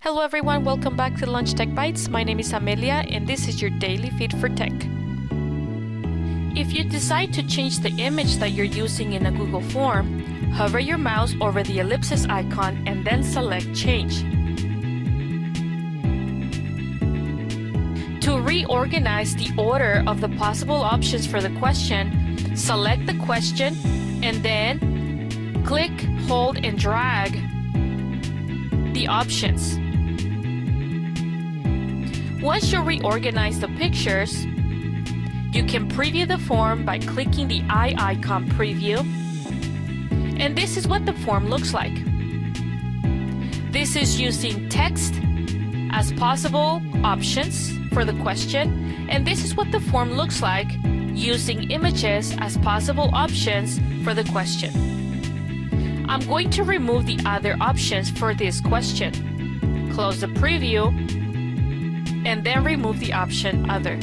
Hello everyone, welcome back to Lunch Tech Bites. My name is Amelia and this is your daily feed for tech. If you decide to change the image that you're using in a Google form, hover your mouse over the ellipsis icon and then select Change. To reorganize the order of the possible options for the question, select the question and then click, hold, and drag the options. Once you reorganize the pictures, you can preview the form by clicking the eye icon preview. And this is what the form looks like. This is using text as possible options for the question, and this is what the form looks like using images as possible options for the question. I'm going to remove the other options for this question. Close the preview and then remove the option Other.